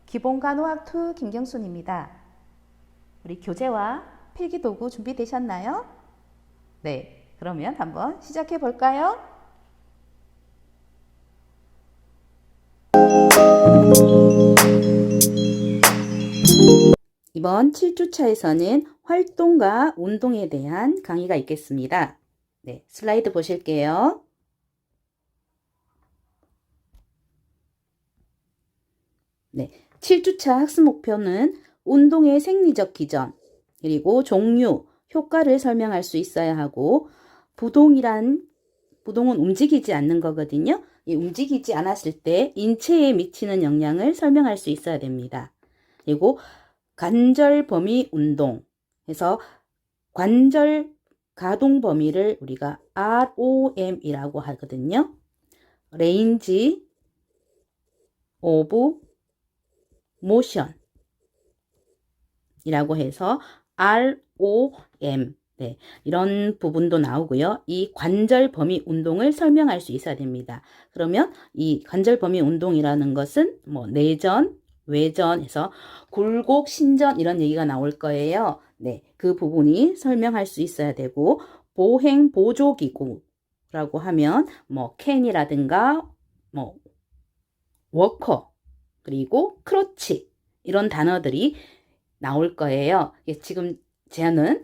기본간호학 2 김경순입니다. 우리 교재와 필기도구 준비되셨나요? 네, 그러면 한번 시작해 볼까요? 이번 7주차에서는 활동과 운동에 대한 강의가 있겠습니다. 네, 슬라이드 보실게요. 네, 7주차 학습 목표는 운동의 생리적 기전, 그리고 종류, 효과를 설명할 수 있어야 하고, 부동은 움직이지 않는 거거든요. 이 움직이지 않았을 때 인체에 미치는 영향을 설명할 수 있어야 됩니다. 그리고 관절 범위 운동 해서 관절 가동 범위를 우리가 ROM이라고 하거든요. 레인지 오브 모션 이라고 해서 ROM 네, 이런 부분도 나오고요. 이 관절 범위 운동을 설명할 수 있어야 됩니다. 그러면 이 관절 범위 운동이라는 것은 뭐 내전, 외전 해서 굴곡, 신전 이런 얘기가 나올 거예요. 네, 그 부분이 설명할 수 있어야 되고 보행 보조기구라고 하면 뭐 캔이라든가 뭐 워커 그리고 크러치 이런 단어들이 나올 거예요. 지금 저는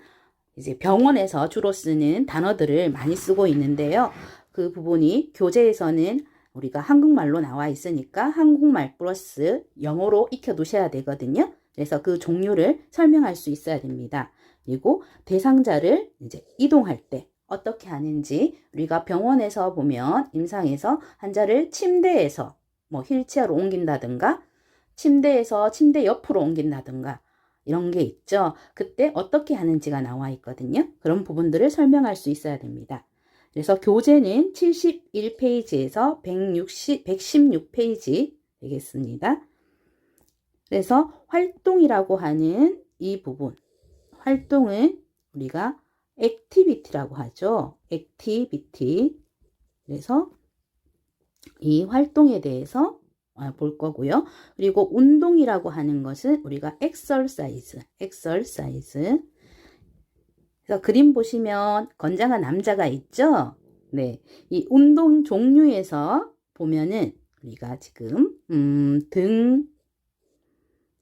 이제 병원에서 주로 쓰는 단어들을 많이 쓰고 있는데요. 그 부분이 교재에서는 우리가 한국말로 나와 있으니까 한국말 플러스 영어로 익혀 두셔야 되거든요. 그래서 그 종류를 설명할 수 있어야 됩니다. 그리고 대상자를 이제 이동할 때 어떻게 하는지 우리가 병원에서 보면 임상에서 환자를 침대에서 뭐 휠체어로 옮긴다든가 침대에서 침대 옆으로 옮긴다든가 이런 게 있죠. 그때 어떻게 하는지가 나와 있거든요. 그런 부분들을 설명할 수 있어야 됩니다. 그래서 교재는 71페이지에서 116페이지 되겠습니다. 그래서 활동이라고 하는 이 부분, 활동은 우리가 액티비티라고 하죠. 액티비티. 그래서 이 활동에 대해서 볼 거고요. 그리고 운동이라고 하는 것은 우리가 exercise. 그래서 그림 보시면 건장한 남자가 있죠? 네. 이 운동 종류에서 보면은 우리가 지금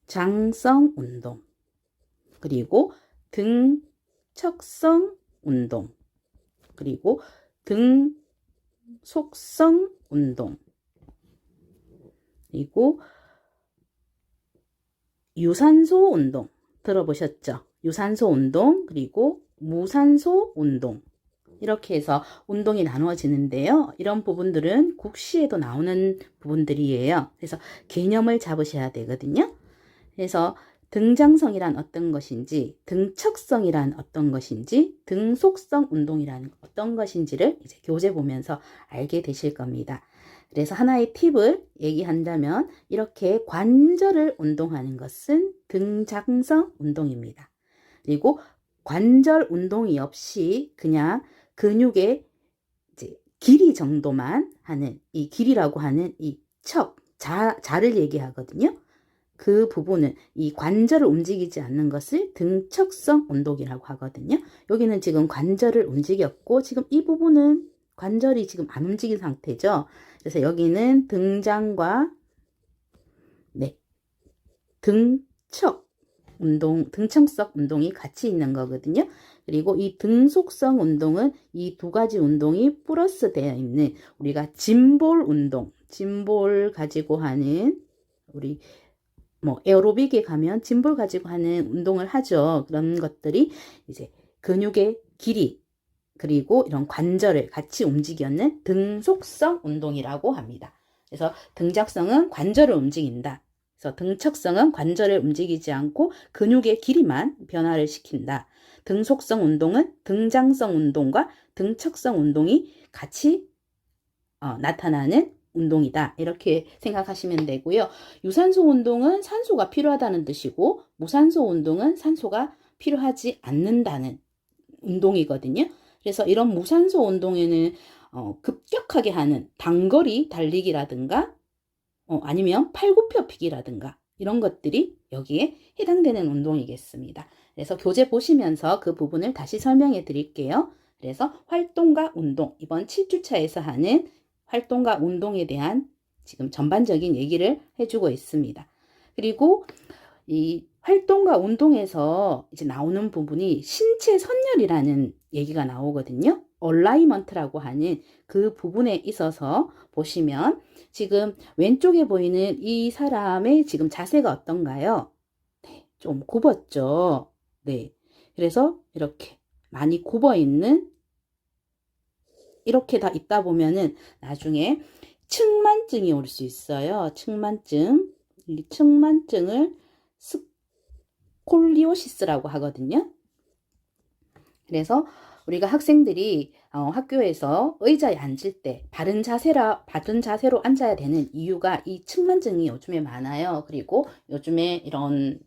등장성 운동 그리고 등척성 운동 그리고 등속성 운동 그리고 유산소 운동 들어보셨죠? 유산소 운동 그리고 무산소 운동 이렇게 해서 운동이 나누어지는데요. 이런 부분들은 국시에도 나오는 부분들이에요. 그래서 개념을 잡으셔야 되거든요. 그래서 등장성이란 어떤 것인지, 등척성이란 어떤 것인지, 등속성 운동이란 어떤 것인지를 이제 교재 보면서 알게 되실 겁니다. 그래서 하나의 팁을 얘기한다면 이렇게 관절을 운동하는 것은 등장성 운동입니다. 그리고 관절 운동이 없이 그냥 근육의 이제 길이 정도만 하는 이 길이라고 하는 이 자를 얘기하거든요. 그 부분은 이 관절을 움직이지 않는 것을 등척성 운동이라고 하거든요. 여기는 지금 관절을 움직였고 지금 이 부분은 관절이 지금 안 움직인 상태죠. 그래서 여기는 등장과 등척 운동, 등척성 운동이 같이 있는 거거든요. 그리고 이 등속성 운동은 이 두 가지 운동이 플러스 되어 있는 우리가 짐볼 운동, 짐볼 가지고 하는 우리 뭐 에어로빅에 가면 짐볼 가지고 하는 운동을 하죠. 그런 것들이 이제 근육의 길이 그리고 이런 관절을 같이 움직이는 등속성 운동이라고 합니다. 그래서 등작성은 관절을 움직인다. 그래서 등척성은 관절을 움직이지 않고 근육의 길이만 변화를 시킨다. 등속성 운동은 등장성 운동과 등척성 운동이 같이 나타나는 운동이다. 이렇게 생각하시면 되고요. 유산소 운동은 산소가 필요하다는 뜻이고 무산소 운동은 산소가 필요하지 않는다는 운동이거든요. 그래서 이런 무산소 운동에는 급격하게 하는 단거리 달리기라든가 아니면 팔굽혀펴기라든가 이런 것들이 여기에 해당되는 운동이겠습니다. 그래서 교재 보시면서 그 부분을 다시 설명해 드릴게요. 그래서 활동과 운동, 이번 7주차에서 하는 활동과 운동에 대한 지금 전반적인 얘기를 해주고 있습니다. 그리고 이 활동과 운동에서 이제 나오는 부분이 신체 선열이라는 얘기가 나오거든요. 얼라이먼트라고 하는 그 부분에 있어서 보시면 지금 왼쪽에 보이는 이 사람의 지금 자세가 어떤가요? 네, 좀 굽었죠. 네. 그래서 이렇게 많이 굽어 있는 이렇게 다 있다 보면은 나중에 측만증이 올 수 있어요. 측만증. 이 측만증을 스콜리오시스라고 하거든요. 그래서 우리가 학생들이 학교에서 의자에 앉을 때 바른 자세로 앉아야 되는 이유가 이 측만증이 요즘에 많아요. 그리고 요즘에 이런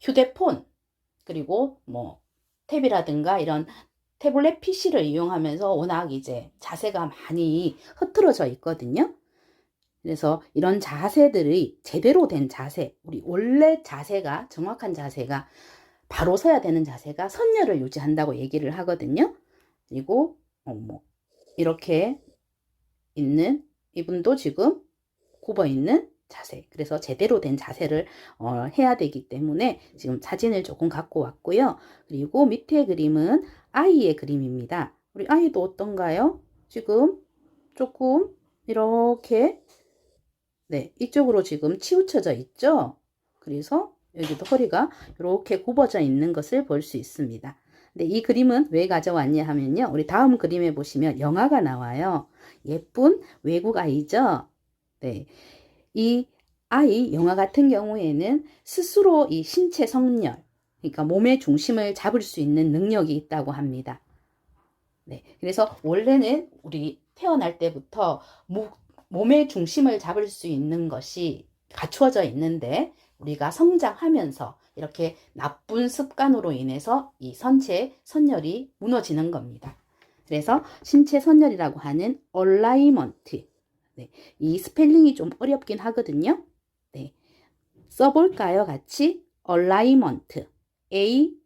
휴대폰 그리고 뭐 탭이라든가 이런 태블릿 PC를 이용하면서 워낙 이제 자세가 많이 흐트러져 있거든요. 그래서 이런 자세들이 제대로 된 자세, 우리 원래 자세가 정확한 자세가 바로 서야 되는 자세가 선열을 유지한다고 얘기를 하거든요. 그리고 뭐 이렇게 있는 이분도 지금 굽어 있는 자세. 그래서 제대로 된 자세를 해야 되기 때문에 지금 사진을 조금 갖고 왔고요. 그리고 밑에 그림은 아이의 그림입니다. 우리 아이도 어떤가요? 지금 조금 이렇게 네, 이쪽으로 지금 치우쳐져 있죠? 그래서 여기도 허리가 이렇게 굽어져 있는 것을 볼 수 있습니다. 근데 이 그림은 왜 가져왔냐 하면요. 우리 다음 그림에 보시면 영화가 나와요. 예쁜 외국 아이죠? 네. 이 아이 영화 같은 경우에는 스스로 이 신체 성렬, 그러니까 몸의 중심을 잡을 수 있는 능력이 있다고 합니다. 네. 그래서 원래는 우리 태어날 때부터 몸의 중심을 잡을 수 있는 것이 갖추어져 있는데 우리가 성장하면서 이렇게 나쁜 습관으로 인해서 이 선체 선열이 무너지는 겁니다. 그래서 신체 선열이라고 하는 얼라이먼트. 네, 이 스펠링이 좀 어렵긴 하거든요. 네, 써볼까요? 같이 얼라이먼트. A-L-I-G-N-M-E-N-T.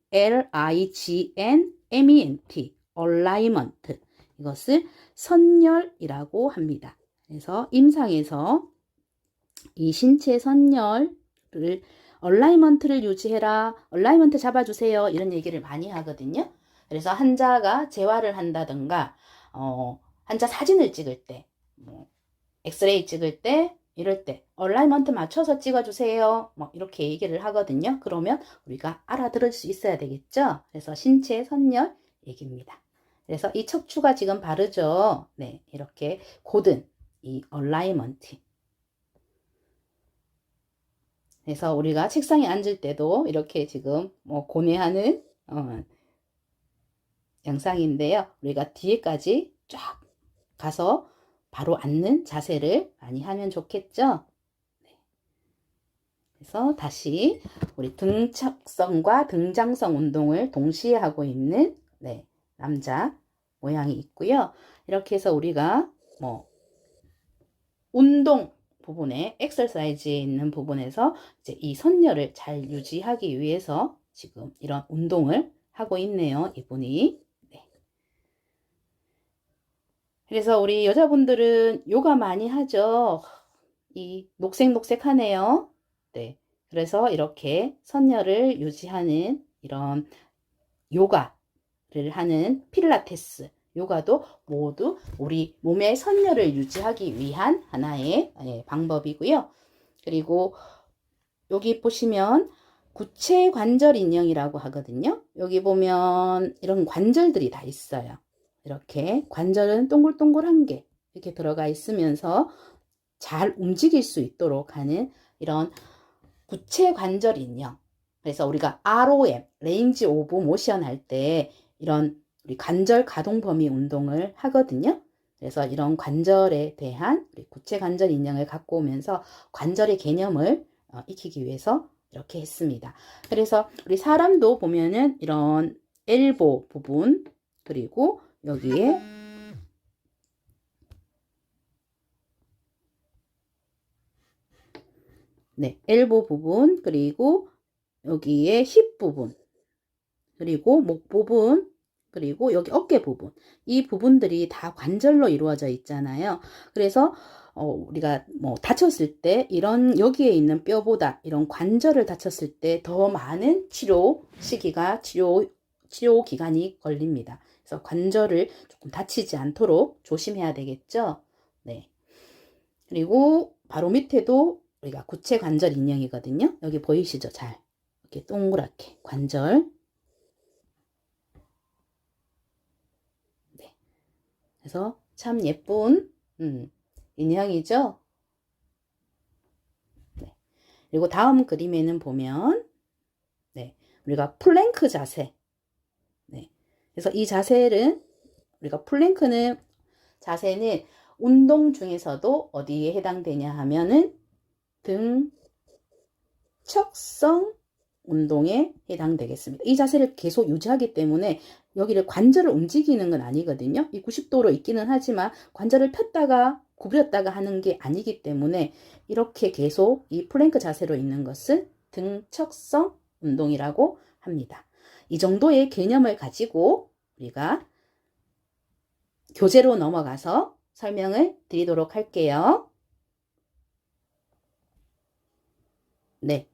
얼라이먼트. 이것을 선열이라고 합니다. 그래서 임상에서 이 신체 선열을 얼라이먼트를 유지해라, 얼라이먼트 잡아주세요 이런 얘기를 많이 하거든요. 그래서 환자가 재활을 한다든가 환자 사진을 찍을 때 엑스레이 찍을 때 이럴 때 얼라이먼트 맞춰서 찍어주세요 뭐 이렇게 얘기를 하거든요. 그러면 우리가 알아들을 수 있어야 되겠죠. 그래서 신체 선열 얘기입니다. 그래서 이 척추가 지금 바르죠. 네, 이렇게 고든 이 얼라이먼트. 그래서 우리가 책상에 앉을 때도 이렇게 지금 고뇌하는 영상인데요. 우리가 뒤에까지 쫙 가서 바로 앉는 자세를 많이 하면 좋겠죠. 네. 그래서 다시 우리 등척성과 등장성 운동을 동시에 하고 있는 남자 모양이 있고요. 이렇게 해서 우리가 운동 부분에 엑서사이즈에 있는 부분에서 이제 이 선열을 잘 유지하기 위해서 지금 이런 운동을 하고 있네요. 이분이. 네. 그래서 우리 여자분들은 요가 많이 하죠. 이 녹색녹색하네요. 네. 그래서 이렇게 선열을 유지하는 이런 요가를 하는 필라테스, 요가도 모두 우리 몸의 선열을 유지하기 위한 하나의 방법이고요. 그리고 여기 보시면 구체 관절 인형이라고 하거든요. 여기 보면 이런 관절들이 다 있어요. 이렇게 관절은 동글동글한 게 이렇게 들어가 있으면서 잘 움직일 수 있도록 하는 이런 구체 관절 인형. 그래서 우리가 ROM, 레인지 오브 모션 할 때 이런 우리 관절 가동 범위 운동을 하거든요. 그래서 이런 관절에 대한 우리 구체 관절 인형을 갖고 오면서 관절의 개념을 익히기 위해서 이렇게 했습니다. 그래서 우리 사람도 보면은 이런 엘보 부분 그리고 여기에 네, 엘보 부분, 그리고 여기에 힙 부분, 그리고 목 부분, 그리고 여기 어깨 부분. 이 부분들이 다 관절로 이루어져 있잖아요. 그래서 우리가 뭐 다쳤을 때 이런 여기에 있는 뼈보다 이런 관절을 다쳤을 때 더 많은 치료 시기가 치료 기간이 걸립니다. 그래서 관절을 조금 다치지 않도록 조심해야 되겠죠. 네. 그리고 바로 밑에도 우리가 구체 관절 인형이거든요. 여기 보이시죠? 잘. 이렇게 동그랗게 관절. 네. 그래서 참 예쁜 인형이죠. 네. 그리고 다음 그림에는 보면 네. 우리가 플랭크 자세. 네. 그래서 이 자세는 우리가 플랭크는 자세는 운동 중에서도 어디에 해당되냐 하면은 등척성 운동에 해당되겠습니다. 이 자세를 계속 유지하기 때문에 여기를 관절을 움직이는 건 아니거든요. 이 90도로 있기는 하지만 관절을 폈다가 구부렸다가 하는 게 아니기 때문에 이렇게 계속 이 플랭크 자세로 있는 것은 등척성 운동이라고 합니다. 이 정도의 개념을 가지고 우리가 교재로 넘어가서 설명을 드리도록 할게요. 네,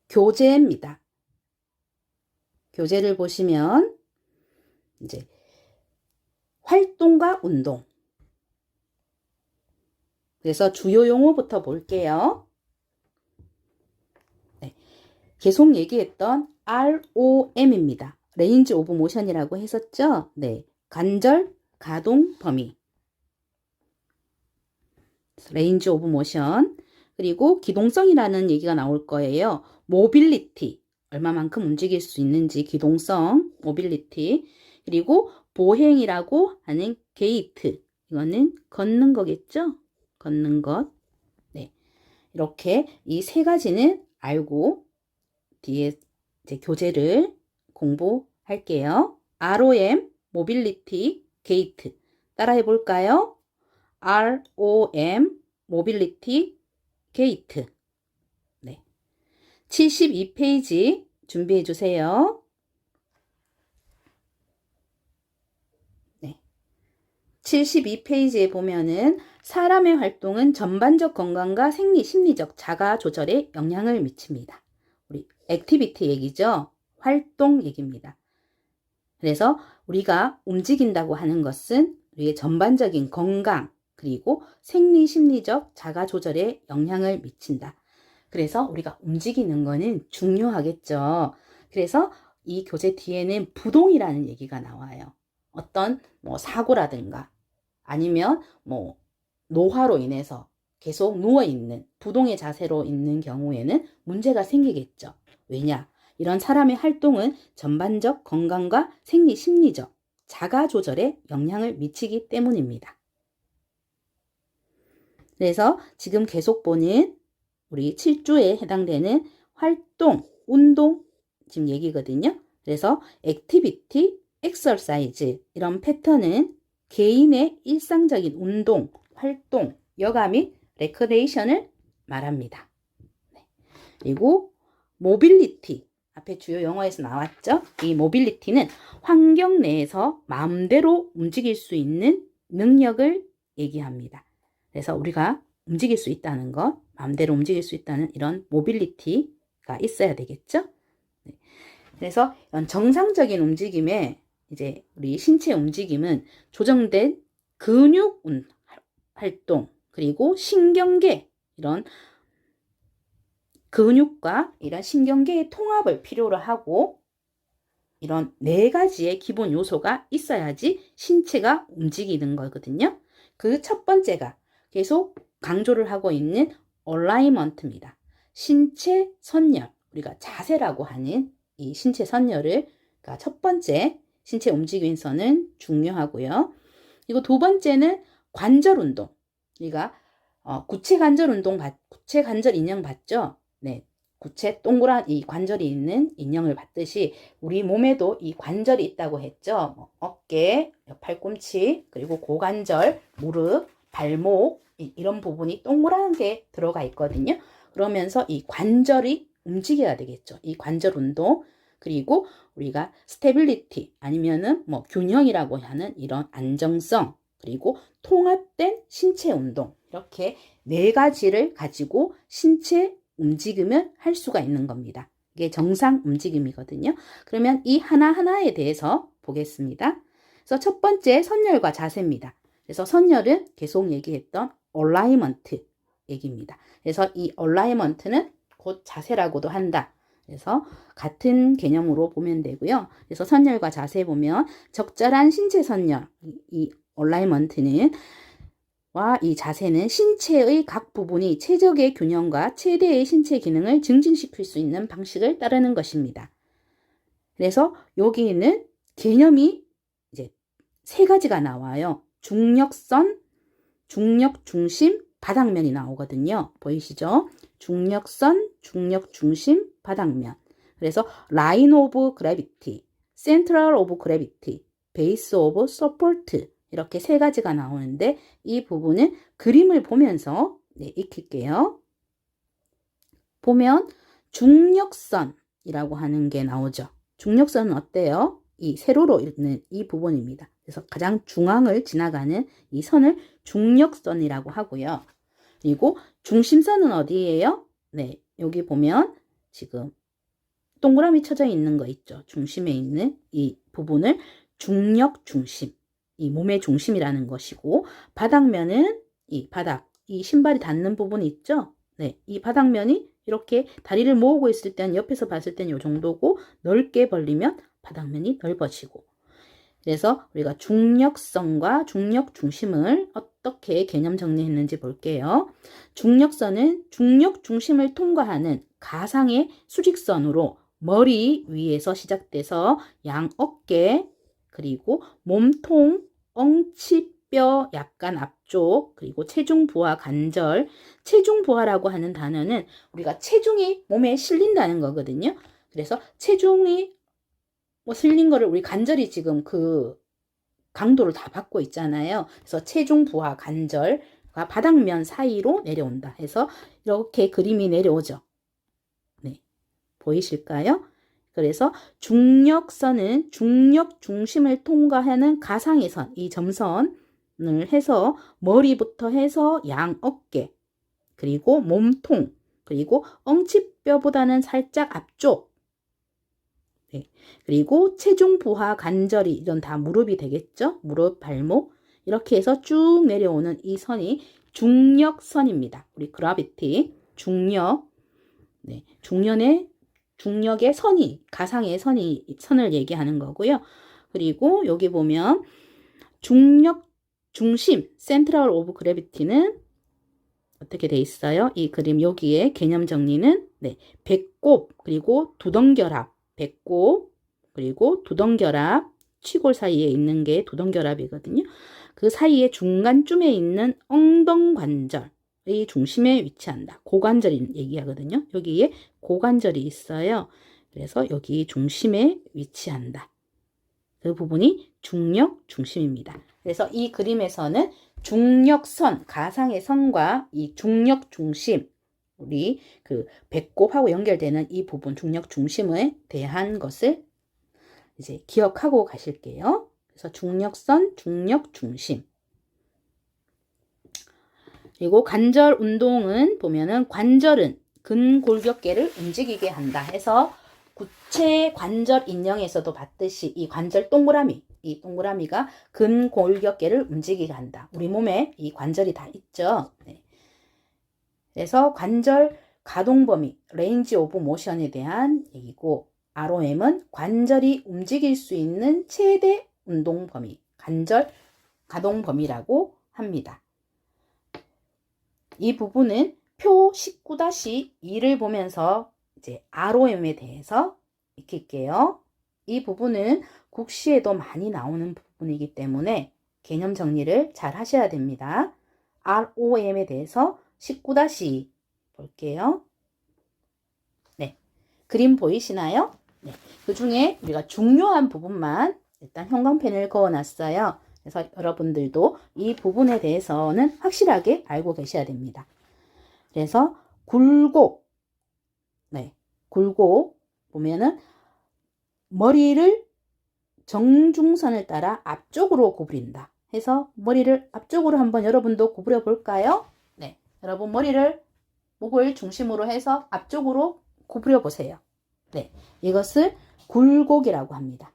교재입니다. 교재를 보시면 이제 활동과 운동. 그래서 주요 용어부터 볼게요. 네, 계속 얘기했던 ROM입니다. 레인지 오브 모션이라고 했었죠? 네, 관절 가동 범위. 레인지 오브 모션. 그리고 기동성이라는 얘기가 나올 거예요. 모빌리티. 얼마만큼 움직일 수 있는지 기동성, 모빌리티. 그리고 보행이라고 하는 게이트. 이거는 걷는 거겠죠? 걷는 것. 네. 이렇게 이 세 가지는 알고 뒤에 이제 교재를 공부할게요. ROM, 모빌리티, 게이트. 따라해 볼까요? ROM, 모빌리티, 게이트. 네. 72페이지 준비해 주세요. 네. 72페이지에 보면은 사람의 활동은 전반적 건강과 생리, 심리적 자가 조절에 영향을 미칩니다. 우리 액티비티 얘기죠. 활동 얘기입니다. 그래서 우리가 움직인다고 하는 것은 우리의 전반적인 건강, 그리고 생리, 심리적 자가 조절에 영향을 미친다. 그래서 우리가 움직이는 거는 중요하겠죠. 그래서 이 교재 뒤에는 부동이라는 얘기가 나와요. 어떤 뭐 사고라든가 아니면 뭐 노화로 인해서 계속 누워있는 부동의 자세로 있는 경우에는 문제가 생기겠죠. 왜냐? 이런 사람의 활동은 전반적 건강과 생리, 심리적 자가 조절에 영향을 미치기 때문입니다. 그래서 지금 계속 보는 우리 7주에 해당되는 활동, 운동 지금 얘기거든요. 그래서 액티비티, 엑서사이즈 이런 패턴은 개인의 일상적인 운동, 활동, 여가 및 레크레이션을 말합니다. 네. 그리고 모빌리티, 앞에 주요 용어에서 나왔죠. 이 모빌리티는 환경 내에서 마음대로 움직일 수 있는 능력을 얘기합니다. 그래서 우리가 움직일 수 있다는 것, 마음대로 움직일 수 있다는 이런 모빌리티가 있어야 되겠죠. 네. 그래서 정상적인 움직임에 이제 우리 신체 움직임은 조정된 근육 활동, 그리고 신경계, 이런 근육과 이런 신경계의 통합을 필요로 하고 이런 네 가지의 기본 요소가 있어야지 신체가 움직이는 거거든요. 그 첫 번째가 계속 강조를 하고 있는 얼라이먼트입니다. 신체 선열, 우리가 자세라고 하는 이 신체 선열을 첫 번째 신체 움직임에서는 중요하고요. 그리고 두 번째는 관절 운동. 우리가 구체 관절 운동, 구체 관절 인형 봤죠? 네, 구체 동그란 이 관절이 있는 인형을 봤듯이 우리 몸에도 이 관절이 있다고 했죠. 뭐 어깨, 팔꿈치, 그리고 고관절, 무릎, 발목 이런 부분이 동그랗게 들어가 있거든요. 그러면서 이 관절이 움직여야 되겠죠. 이 관절 운동, 그리고 우리가 스테빌리티 아니면은 뭐 균형이라고 하는 이런 안정성, 그리고 통합된 신체 운동, 이렇게 네 가지를 가지고 신체 움직임을 할 수가 있는 겁니다. 이게 정상 움직임이거든요. 그러면 이 하나하나에 대해서 보겠습니다. 그래서 첫 번째 선열과 자세입니다. 그래서 선열은 계속 얘기했던 얼라이먼트 얘기입니다. 그래서 이 얼라이먼트는 곧 자세라고도 한다. 그래서 같은 개념으로 보면 되고요. 그래서 선열과 자세 보면 적절한 신체 선열, 이 얼라이먼트는 와 이 자세는 신체의 각 부분이 최적의 균형과 최대의 신체 기능을 증진시킬 수 있는 방식을 따르는 것입니다. 그래서 여기는 개념이 이제 세 가지가 나와요. 중력선, 중력 중심, 바닥면이 나오거든요. 보이시죠? 중력선, 중력 중심, 바닥면. 그래서 라인 오브 그래비티, 센트럴 오브 그래비티, 베이스 오브 서포트, 이렇게 세 가지가 나오는데 이 부분은 그림을 보면서 익힐게요. 보면 중력선이라고 하는 게 나오죠. 중력선은 어때요? 이 세로로 있는 이 부분입니다. 그래서 가장 중앙을 지나가는 이 선을 중력선이라고 하고요. 그리고 중심선은 어디예요? 네, 여기 보면 지금 동그라미 쳐져 있는 거 있죠. 중심에 있는 이 부분을 중력 중심, 이 몸의 중심이라는 것이고, 바닥면은 이 바닥, 이 신발이 닿는 부분이 있죠. 네, 이 바닥면이 이렇게 다리를 모으고 있을 때는 옆에서 봤을 때는 이 정도고, 넓게 벌리면 바닥면이 넓어지고. 그래서 우리가 중력선과 중력 중심을 어떻게 개념 정리했는지 볼게요. 중력선은 중력 중심을 통과하는 가상의 수직선으로 머리 위에서 시작돼서 양 어깨, 그리고 몸통, 엉치뼈 약간 앞쪽, 그리고 체중 부하 관절. 체중 부하라고 하는 단어는 우리가 체중이 몸에 실린다는 거거든요. 그래서 체중이 실린 거를 우리 관절이 지금 그 강도를 다 받고 있잖아요. 그래서 체중 부하 관절과 바닥면 사이로 내려온다 해서 이렇게 그림이 내려오죠. 네, 보이실까요? 그래서 중력선은 중력 중심을 통과하는 가상의 선, 이 점선을 해서 머리부터 해서 양 어깨, 그리고 몸통, 그리고 엉치뼈보다는 살짝 앞쪽, 네. 그리고 체중 부하 관절이 이건 다 무릎이 되겠죠? 무릎, 발목, 이렇게 해서 쭉 내려오는 이 선이 중력선입니다. 우리 그라비티, 중력, 네. 중력의 선이, 가상의 선을 얘기하는 거고요. 그리고 여기 보면 중력 중심, 센트럴 오브 그래비티는 어떻게 돼 있어요? 이 그림 여기에 개념 정리는 네, 배꼽, 그리고 두덩결합, 배꼽, 그리고 두덩결합, 취골 사이에 있는 게 두덩결합이거든요. 그 사이에 중간쯤에 있는 엉덩관절의 중심에 위치한다. 고관절 얘기하거든요. 여기에 고관절이 있어요. 그래서 여기 중심에 위치한다. 그 부분이 중력 중심입니다. 그래서 이 그림에서는 중력선, 가상의 선과 이 중력 중심, 우리 그 배꼽하고 연결되는 이 부분 중력 중심에 대한 것을 이제 기억하고 가실게요. 그래서 중력선, 중력 중심. 그리고 관절 운동은 보면은 관절은 근골격계를 움직이게 한다 해서 구체 관절 인형에서도 봤듯이 이 관절 동그라미, 이 동그라미가 근골격계를 움직이게 한다. 우리 몸에 이 관절이 다 있죠. 네. 그래서 관절 가동 범위, 레인지 오브 모션에 대한 얘기고, ROM은 관절이 움직일 수 있는 최대 운동 범위, 관절 가동 범위라고 합니다. 이 부분은 표 19-2를 보면서 이제 ROM에 대해서 익힐게요. 이 부분은 국시에도 많이 나오는 부분이기 때문에 개념 정리를 잘 하셔야 됩니다. ROM에 대해서 19-2 볼게요. 네, 그림 보이시나요? 네, 그 중에 우리가 중요한 부분만 일단 형광펜을 그어놨어요. 그래서 여러분들도 이 부분에 대해서는 확실하게 알고 계셔야 됩니다. 그래서 굴곡. 네, 굴곡 보면은 머리를 정중선을 따라 앞쪽으로 구부린다 해서 머리를 앞쪽으로 한번 여러분도 구부려 볼까요? 네, 여러분 머리를 목을 중심으로 해서 앞쪽으로 구부려 보세요. 네, 이것을 굴곡이라고 합니다.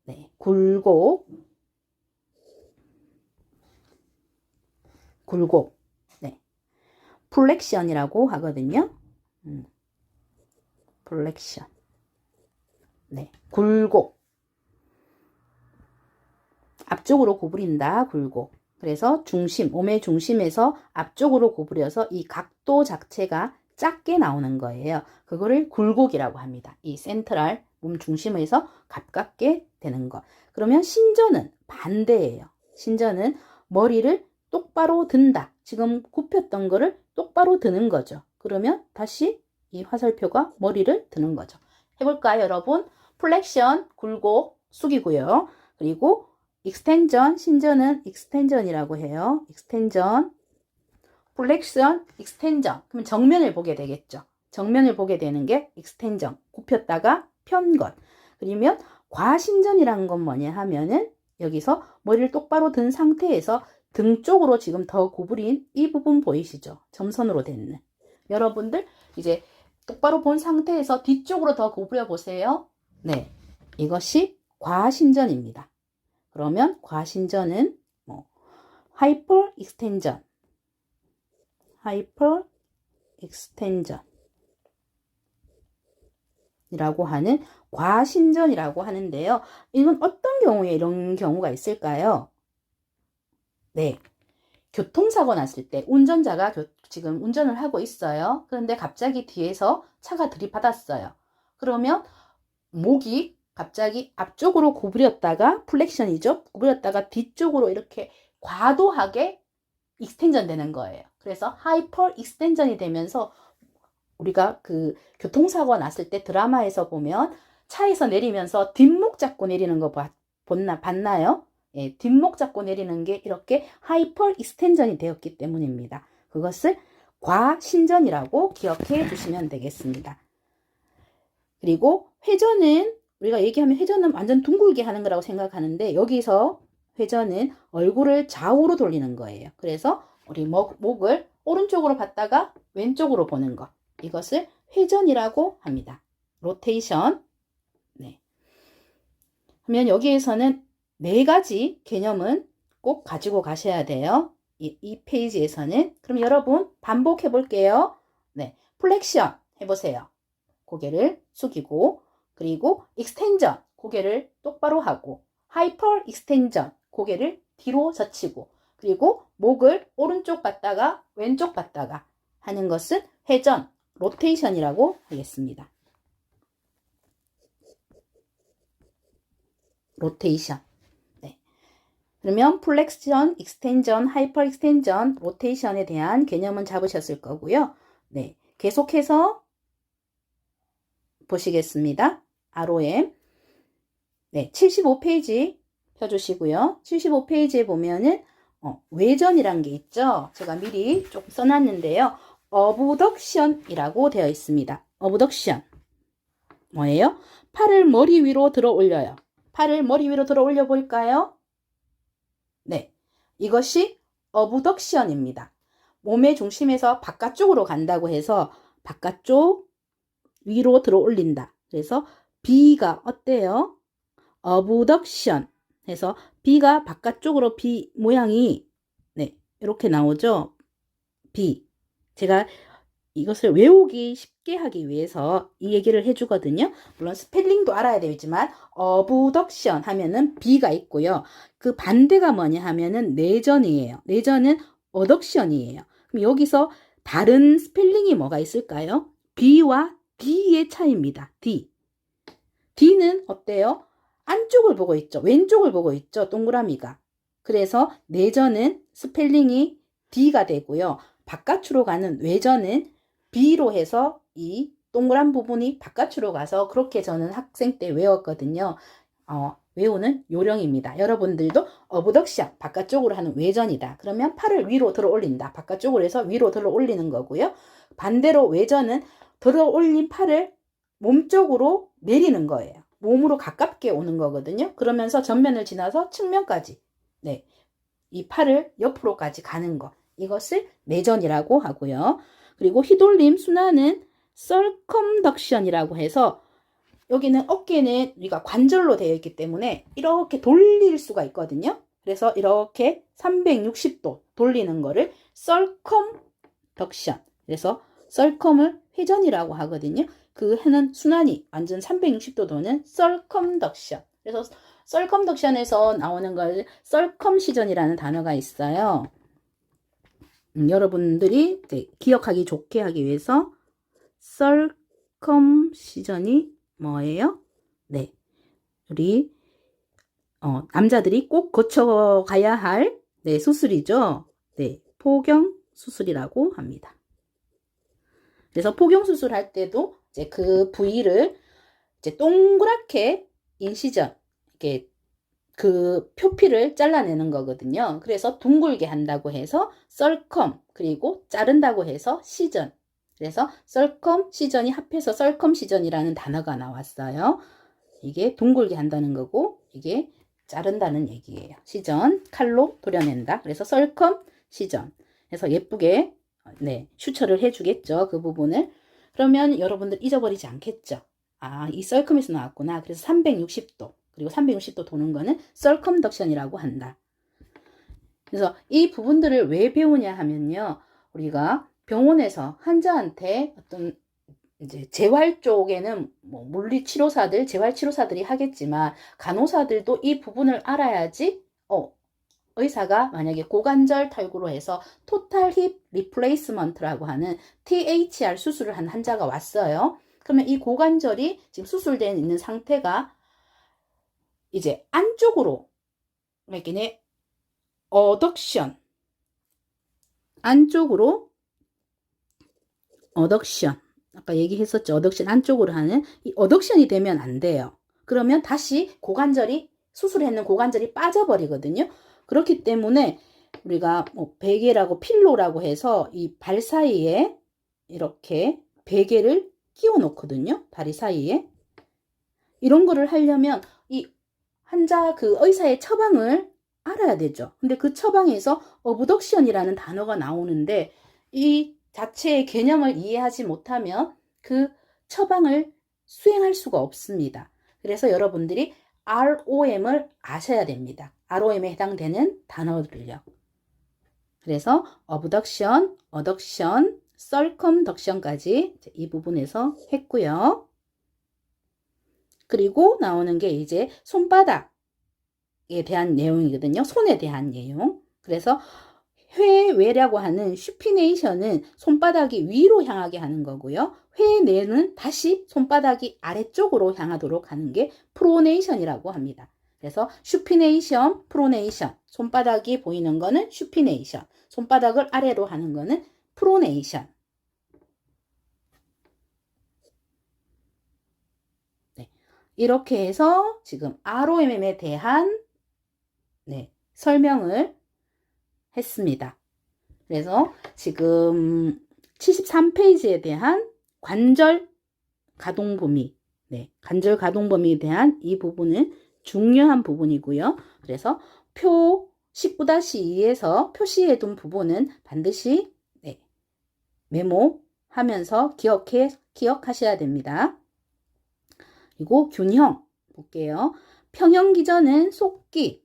네, 굴곡. 굴곡. 네, 플렉션이라고 하거든요. 플렉션. 네, 굴곡. 앞쪽으로 구부린다, 굴곡. 그래서 중심, 몸의 중심에서 앞쪽으로 구부려서 이 각도 자체가 작게 나오는 거예요. 그거를 굴곡이라고 합니다. 이 센트럴, 몸 중심에서 가깝게 되는 것. 그러면 신전은 반대예요. 신전은 머리를 똑바로 든다. 지금 굽혔던 거를 똑바로 드는 거죠. 그러면 다시 이 화살표가 머리를 드는 거죠. 해볼까요, 여러분? 플렉션, 굴곡, 숙이고요. 그리고 익스텐전, 신전은 익스텐전이라고 해요. 익스텐전, 플렉션, 익스텐전. 그러면 정면을 보게 되겠죠. 정면을 보게 되는 게 익스텐전, 굽혔다가 편 것. 그러면 과신전이라는 건 뭐냐 하면은 여기서 머리를 똑바로 든 상태에서 등 쪽으로 지금 더 구부린 이 부분 보이시죠? 점선으로 되는. 여러분들 이제 똑바로 본 상태에서 뒤쪽으로 더 구부려 보세요. 네, 이것이 과신전입니다. 그러면 과신전은 하이퍼 익스텐전, 하이퍼 익스텐전 이라고 하는 과신전이라고 하는데요. 이건 어떤 경우에 이런 경우가 있을까요? 네, 교통사고 났을 때 운전자가 지금 운전을 하고 있어요. 그런데 갑자기 뒤에서 차가 들이받았어요. 그러면 목이 갑자기 앞쪽으로 구부렸다가 플렉션이죠. 구부렸다가 뒤쪽으로 이렇게 과도하게 익스텐전 되는 거예요. 그래서 하이퍼 익스텐전이 되면서 우리가 그 교통사고가 났을 때 드라마에서 보면 차에서 내리면서 뒷목 잡고 내리는 거 봤나요? 예, 뒷목 잡고 내리는 게 이렇게 하이퍼 익스텐전이 되었기 때문입니다. 그것을 과신전이라고 기억해 주시면 되겠습니다. 그리고 회전은 우리가 얘기하면 회전은 완전 둥글게 하는 거라고 생각하는데 여기서 회전은 얼굴을 좌우로 돌리는 거예요. 그래서 우리 목을 오른쪽으로 봤다가 왼쪽으로 보는 것. 이것을 회전이라고 합니다. 로테이션. 네. 그러면 여기에서는 네 가지 개념은 꼭 가지고 가셔야 돼요. 이 페이지에서는. 그럼 여러분 반복해 볼게요. 네. 플렉션 해보세요. 고개를 숙이고, 그리고 익스텐전, 고개를 똑바로 하고, 하이퍼 익스텐전, 고개를 뒤로 젖히고, 그리고 목을 오른쪽 봤다가 왼쪽 봤다가 하는 것은 회전, 로테이션이라고 하겠습니다. 로테이션. 네. 그러면 플렉션, 익스텐전, 하이퍼 익스텐전, 로테이션에 대한 개념은 잡으셨을 거고요. 네. 계속해서 보시겠습니다. ROM. 네, 75페이지 펴주시고요. 75페이지에 보면은 외전이란 게 있죠. 제가 미리 조금 써놨는데요. 어브덕션이라고 되어 있습니다. 어브덕션. 뭐예요? 팔을 머리 위로 들어 올려요. 팔을 머리 위로 들어 올려 볼까요? 네, 이것이 어브덕션입니다. 몸의 중심에서 바깥쪽으로 간다고 해서 바깥쪽 위로 들어 올린다. 그래서 B가 어때요? 어브덕션 해서 B가 바깥쪽으로 B 모양이 네, 이렇게 나오죠. B. 제가 이것을 외우기 쉽게 하기 위해서 이 얘기를 해주거든요. 물론 스펠링도 알아야 되지만 어브덕션 하면은 B가 있고요. 그 반대가 뭐냐 하면은 내전이에요. 내전은 어덕션이에요. 그럼 여기서 다른 스펠링이 뭐가 있을까요? B와 D의 차이입니다. D. D는 어때요? 안쪽을 보고 있죠. 왼쪽을 보고 있죠. 동그라미가. 그래서 내전은 스펠링이 D가 되고요. 바깥으로 가는 외전은 B로 해서 이 동그란 부분이 바깥으로 가서 그렇게 저는 학생 때 외웠거든요. 외우는 요령입니다. 여러분들도 어브덕션, 바깥쪽으로 하는 외전이다. 그러면 팔을 위로 들어 올린다. 바깥쪽으로 해서 위로 들어 올리는 거고요. 반대로 외전은 들어 올린 팔을 몸쪽으로 내리는 거예요. 몸으로 가깝게 오는 거거든요. 그러면서 전면을 지나서 측면까지, 네, 이 팔을 옆으로까지 가는 거. 이것을 내전이라고 하고요. 그리고 휘돌림 순환은 circumduction이라고 해서 여기는 어깨는 우리가 관절로 되어 있기 때문에 이렇게 돌릴 수가 있거든요. 그래서 이렇게 360도 돌리는 거를 circumduction. 그래서 circum을 회전이라고 하거든요. 그 해는 순환이 완전 360도 도는 circumduction. 그래서 circumduction에서 나오는 걸 circumcision이라는 단어가 있어요. 여러분들이 기억하기 좋게 하기 위해서 circumcision이 뭐예요? 네, 우리 남자들이 꼭 거쳐가야 할 수술이죠. 네, 포경 수술이라고 합니다. 그래서 포경 수술할 때도 이제 그 부위를 이제 동그랗게 인시전, 이렇게 그 표피를 잘라내는 거거든요. 그래서 둥글게 한다고 해서 circum, 그리고 자른다고 해서 시전. 그래서 circumcision이 합해서 circumcision이라는 단어가 나왔어요. 이게 둥글게 한다는 거고 이게 자른다는 얘기예요. 시전, 칼로 도려낸다. 그래서 circumcision. 그래서 예쁘게 슈처를 해주겠죠. 그 부분을. 그러면 여러분들 잊어버리지 않겠죠. 아, 이 circum에서 나왔구나. 그래서 360도. 그리고 360도 도는 거는 circumduction이라고 한다. 그래서 이 부분들을 왜 배우냐 하면요. 우리가 병원에서 환자한테 어떤 이제 재활 쪽에는 뭐 물리치료사들, 재활치료사들이 하겠지만 간호사들도 이 부분을 알아야지 의사가 만약에 고관절 탈구로 해서 토탈 힙 리플레이스먼트라고 하는 THR 수술을 한 환자가 왔어요. 그러면 이 고관절이 지금 수술되어 있는 상태가 이제 안쪽으로 이렇게 어덕션, 안쪽으로 어덕션, 아까 얘기했었죠. 어덕션 안쪽으로 하는 이 어덕션이 되면 안 돼요. 그러면 다시 고관절이 수술했는 고관절이 빠져버리거든요. 그렇기 때문에 우리가 뭐 베개라고 필로라고 해서 이 발 사이에 이렇게 베개를 끼워 놓거든요. 다리 사이에. 이런 거를 하려면 이 환자 그 의사의 처방을 알아야 되죠. 근데 그 처방에서 어브덕션이라는 단어가 나오는데 이 자체의 개념을 이해하지 못하면 그 처방을 수행할 수가 없습니다. 그래서 여러분들이 ROM을 아셔야 됩니다. ROM에 해당되는 단어들을요. 그래서 abduction, adduction, circumduction까지 이 부분에서 했고요. 그리고 나오는 게 이제 손바닥에 대한 내용이거든요. 손에 대한 내용. 그래서 회외라고 하는 슈피네이션은 손바닥이 위로 향하게 하는 거고요. 회내는 다시 손바닥이 아래쪽으로 향하도록 하는 게 프로네이션이라고 합니다. 그래서 슈피네이션, 프로네이션. 손바닥이 보이는 거는 슈피네이션. 손바닥을 아래로 하는 거는 프로네이션. 이렇게 해서 지금 ROM에 대한 설명을 했습니다. 그래서 지금 73페이지에 대한 관절 가동 범위, 관절 가동 범위에 대한 이 부분은 중요한 부분이고요. 그래서 표 19-2에서 표시해 둔 부분은 반드시 메모하면서 기억하셔야 됩니다. 그리고 균형 볼게요. 평형 기전은 속기.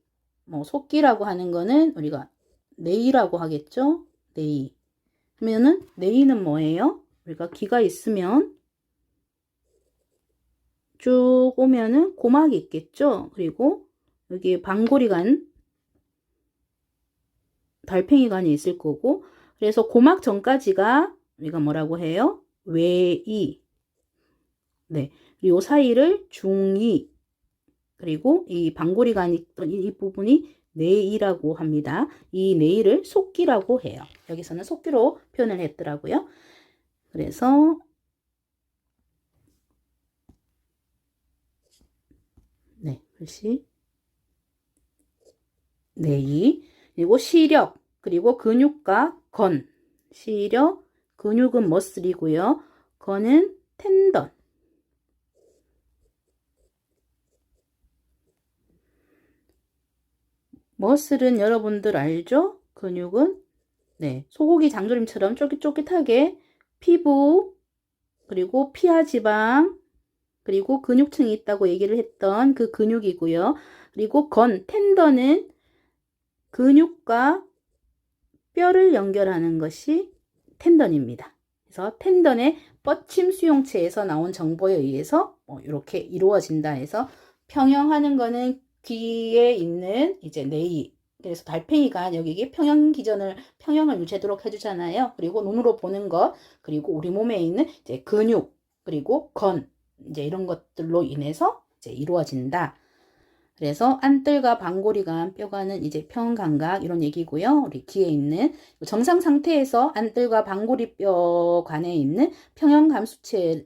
속기라고 하는 거는 우리가 내이라고 하겠죠. 내이. 그러면은 내이는 뭐예요? 우리가 기가 있으면 쭉 오면은 고막이 있겠죠. 그리고 여기 방골이관, 달팽이관이 있을 거고, 그래서 고막 전까지가 우리가 뭐라고 해요? 외이. 요 사이를 중이, 그리고 이 방골이관이 있던 이 부분이 내이라고 합니다. 이 내이를 속기라고 해요. 여기서는 속기로 표현을 했더라고요. 그래서 글씨 내이, 그리고 시력, 그리고 근육과 건. 시력, 근육은 머슬이고요. 건은 텐던. 머슬은 여러분들 알죠? 근육은 네, 소고기 장조림처럼 쫄깃쫄깃하게 피부, 그리고 피하 지방, 그리고 근육층이 있다고 얘기를 했던 그 근육이고요. 그리고 건, 텐던은 근육과 뼈를 연결하는 것이 텐던입니다. 그래서 텐던의 뻗침 수용체에서 나온 정보에 의해서 이렇게 이루어진다 해서 평형하는 거는 귀에 있는 이제 네이. 그래서 달팽이가 여기 평형을 유지하도록 해주잖아요. 그리고 눈으로 보는 것, 그리고 우리 몸에 있는 이제 근육, 그리고 건, 이제 이런 것들로 인해서 이제 이루어진다. 그래서 안뜰과 방골이간 뼈가는 이제 평감각 이런 얘기고요. 우리 귀에 있는 정상 상태에서 안뜰과 방골이 뼈관에 있는 평형감수체를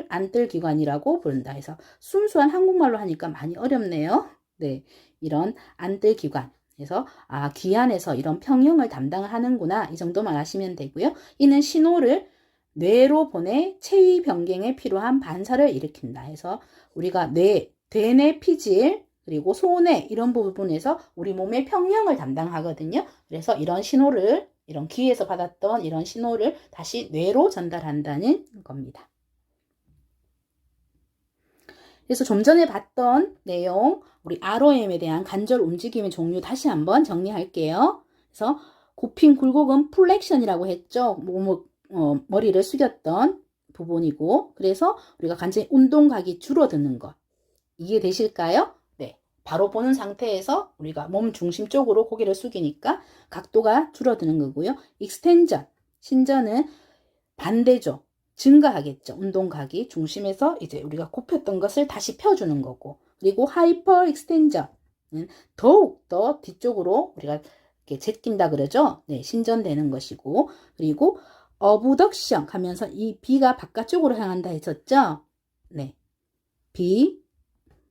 안뜰기관이라고 부른다 해서 순수한 한국말로 하니까 많이 어렵네요. 네, 이런 안뜰기관. 그래서 귀 안에서 이런 평형을 담당하는구나 이 정도만 아시면 되고요. 이는 신호를 뇌로 보내 체위 변경에 필요한 반사를 일으킨다 해서 우리가 대뇌 피질 그리고 소뇌 이런 부분에서 우리 몸의 평형을 담당하거든요. 그래서 이런 신호를 이런 귀에서 받았던 이런 신호를 다시 뇌로 전달한다는 겁니다. 그래서 좀 전에 봤던 내용 우리 ROM에 대한 관절 움직임의 종류 다시 한번 정리할게요. 그래서 굽힌 굴곡은 플렉션이라고 했죠. 머리를 숙였던 부분이고 그래서 우리가 관절 운동각이 줄어드는 것 이해되실까요? 네. 바로 보는 상태에서 우리가 몸 중심 쪽으로 고개를 숙이니까 각도가 줄어드는 거고요. 익스텐전, 신전은 반대죠. 증가하겠죠. 운동각이 중심에서 이제 우리가 굽혔던 것을 다시 펴주는 거고. 그리고 하이퍼 익스텐전은 더욱 더 뒤쪽으로 우리가 이렇게 제낀다 그러죠. 네, 신전되는 것이고. 그리고 어부덕션 하면서 이 B가 바깥쪽으로 향한다 했었죠. 네. B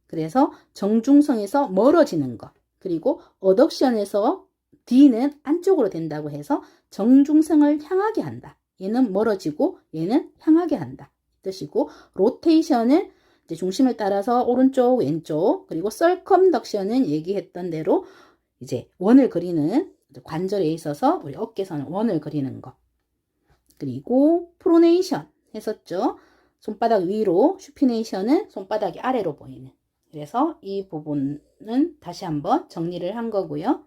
그래서 정중성에서 멀어지는 것. 그리고 어덕션에서 D는 안쪽으로 된다고 해서 정중성을 향하게 한다. 얘는 멀어지고 얘는 향하게 한다. 뜻이고 로테이션은 이제 중심을 따라서 오른쪽 왼쪽 그리고 서컴덕션은 얘기했던 대로 이제 원을 그리는 관절에 있어서 우리 어깨선은 원을 그리는 것. 그리고 프로네이션 했었죠. 손바닥 위로 슈피네이션은 손바닥이 아래로 보이는. 그래서 이 부분은 다시 한번 정리를 한 거고요.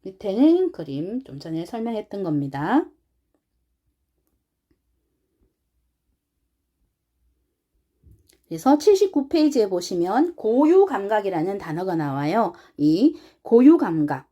밑에는 그림 좀 전에 설명했던 겁니다. 그래서 79페이지에 보시면 고유감각이라는 단어가 나와요. 이 고유감각.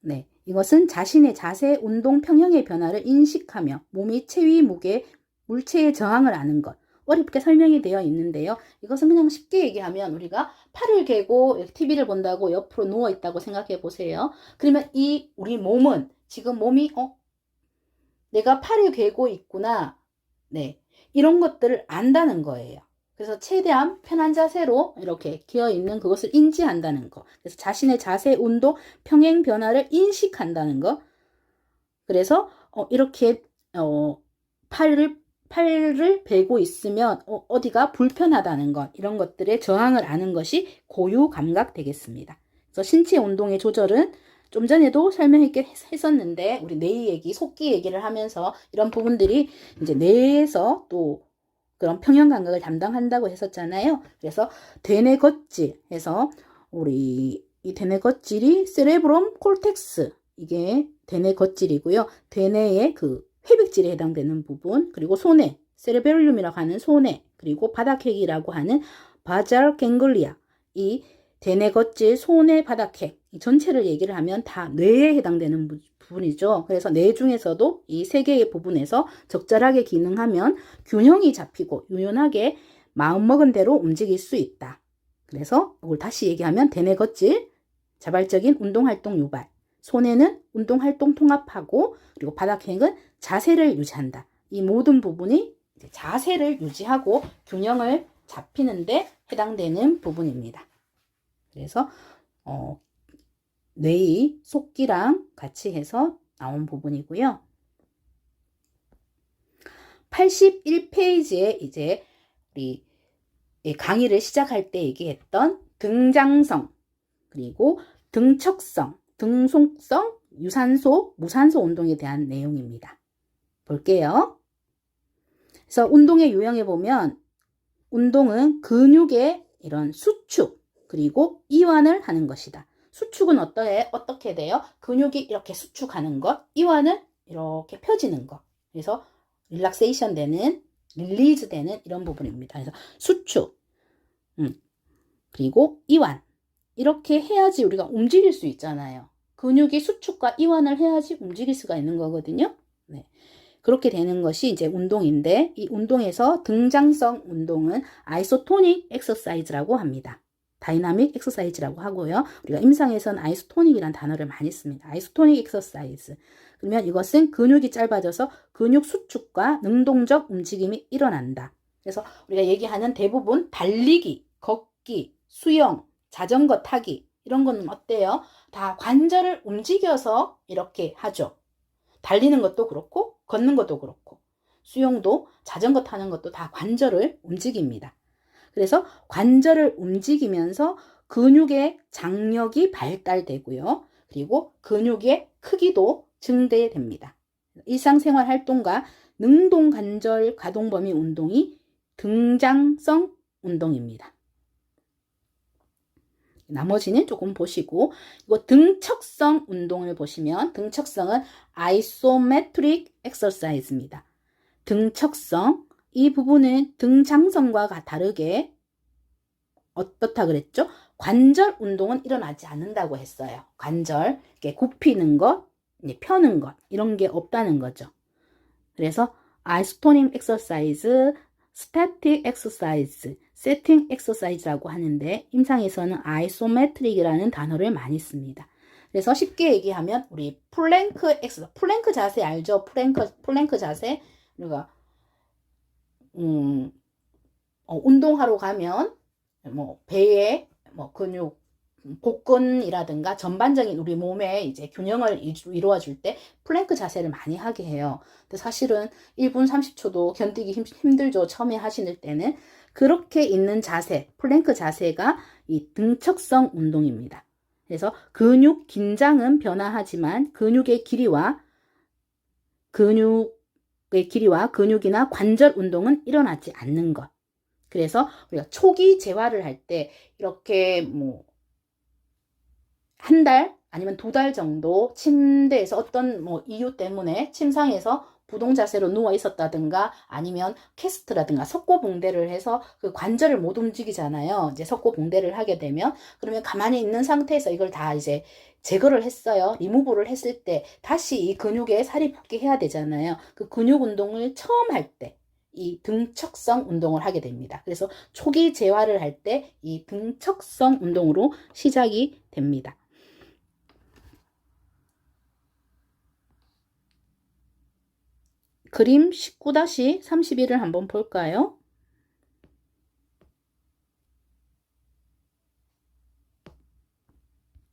네, 이것은 자신의 자세, 운동, 평형의 변화를 인식하며 몸이 체위, 무게, 물체의 저항을 아는 것. 어렵게 설명이 되어 있는데요. 이것은 그냥 쉽게 얘기하면 우리가 팔을 개고 TV를 본다고 옆으로 누워 있다고 생각해 보세요. 그러면 우리 몸은 지금 몸이 내가 팔을 개고 있구나. 네. 이런 것들을 안다는 거예요. 그래서 최대한 편한 자세로 이렇게 기어 있는 그것을 인지한다는 거. 그래서 자신의 자세, 운동, 평행 변화를 인식한다는 거. 그래서 이렇게 팔을 베고 있으면 어디가 불편하다는 것, 이런 것들의 저항을 아는 것이 고유 감각 되겠습니다. 그래서 신체 운동의 조절은 좀 전에도 설명했었는데 우리 뇌 얘기, 속기 얘기를 하면서 이런 부분들이 이제 뇌에서 또 그런 평형 감각을 담당한다고 했었잖아요. 그래서 대뇌 겉질 해서 우리 이 대뇌 겉질이 세레브럼 콜텍스 이게 대뇌 겉질이고요. 대뇌의 그 회백질에 해당되는 부분, 그리고 소뇌, 세레벨룸이라고 하는 소뇌, 그리고 바닥핵이라고 하는 바잘 갱글리아, 이 대뇌 겉질, 소뇌, 바닥핵 이 전체를 얘기를 하면 다 뇌에 해당되는 부분이죠. 그래서 뇌 중에서도 이 세 개의 부분에서 적절하게 기능하면 균형이 잡히고 유연하게 마음먹은 대로 움직일 수 있다. 그래서 이걸 다시 얘기하면 대뇌 겉질, 자발적인 운동활동 유발, 소뇌는 운동활동 통합하고 그리고 바닥핵은 자세를 유지한다. 이 모든 부분이 자세를 유지하고 균형을 잡히는데 해당되는 부분입니다. 그래서 뇌의 속기랑 같이 해서 나온 부분이고요. 81페이지에 이제 우리 강의를 시작할 때 얘기했던 등장성, 그리고 등척성, 등속성, 유산소, 무산소 운동에 대한 내용입니다. 볼게요. 그래서 운동의 유형에 보면 운동은 근육의 이런 수축 그리고 이완을 하는 것이다. 수축은 어떻게 돼요? 근육이 이렇게 수축하는 것, 이완은 이렇게 펴지는 것. 그래서 릴락세이션 되는, 릴리즈 되는 이런 부분입니다. 그래서 수축, 그리고 이완. 이렇게 해야지 우리가 움직일 수 있잖아요. 근육이 수축과 이완을 해야지 움직일 수가 있는 거거든요. 네. 그렇게 되는 것이 이제 운동인데, 이 운동에서 등장성 운동은 아이소토닉 엑서사이즈라고 합니다. 다이나믹 엑서사이즈라고 하고요. 우리가 임상에서는 아이소토닉이라는 단어를 많이 씁니다. 아이소토닉 엑서사이즈. 그러면 이것은 근육이 짧아져서 근육 수축과 능동적 움직임이 일어난다. 그래서 우리가 얘기하는 대부분 달리기, 걷기, 수영, 자전거 타기 이런 거는 어때요? 다 관절을 움직여서 이렇게 하죠. 달리는 것도 그렇고 걷는 것도 그렇고 수영도 자전거 타는 것도 다 관절을 움직입니다. 그래서 관절을 움직이면서 근육의 장력이 발달되고요. 그리고 근육의 크기도 증대됩니다. 일상생활 활동과 능동관절 가동범위 운동이 등장성 운동입니다. 나머지는 조금 보시고, 이거 등척성 운동을 보시면 등척성은 아이소메트릭 엑서사이즈입니다. 등척성, 이 부분은 등장성과 다르게 어떻다 그랬죠? 관절 운동은 일어나지 않는다고 했어요. 관절, 이렇게 굽히는 것, 펴는 것, 이런 게 없다는 거죠. 그래서 아이소토닉 엑서사이즈, 스태틱 엑서사이즈, 세팅 엑서사이즈라고 하는데 임상에서는 아이소메트릭이라는 단어를 많이 씁니다. 그래서 쉽게 얘기하면 우리 플랭크 자세 알죠? 플랭크 자세. 우리가 운동하러 가면 뭐 배에 뭐 근육 복근이라든가 전반적인 우리 몸의 이제 균형을 이루어 줄 때 플랭크 자세를 많이 하게 해요. 근데 사실은 1분 30초도 견디기 힘들죠. 처음에 하시는 때는. 그렇게 있는 자세, 플랭크 자세가 이 등척성 운동입니다. 그래서 근육 긴장은 변화하지만 근육의 길이와 근육이나 관절 운동은 일어나지 않는 것. 그래서 우리가 초기 재활을 할 때 이렇게 뭐 한 달 아니면 2달 정도 침대에서 어떤 뭐 이유 때문에 침상에서 부동 자세로 누워 있었다든가 아니면 캐스트라든가 석고봉대를 해서 그 관절을 못 움직이잖아요. 이제 석고봉대를 하게 되면 그러면 가만히 있는 상태에서 이걸 다 이제 제거를 했어요. 리무브를 했을 때 다시 이 근육에 살이 붙게 해야 되잖아요. 그 근육 운동을 처음 할 때 이 등척성 운동을 하게 됩니다. 그래서 초기 재활을 할 때 이 등척성 운동으로 시작이 됩니다. 그림 19-31을 한번 볼까요?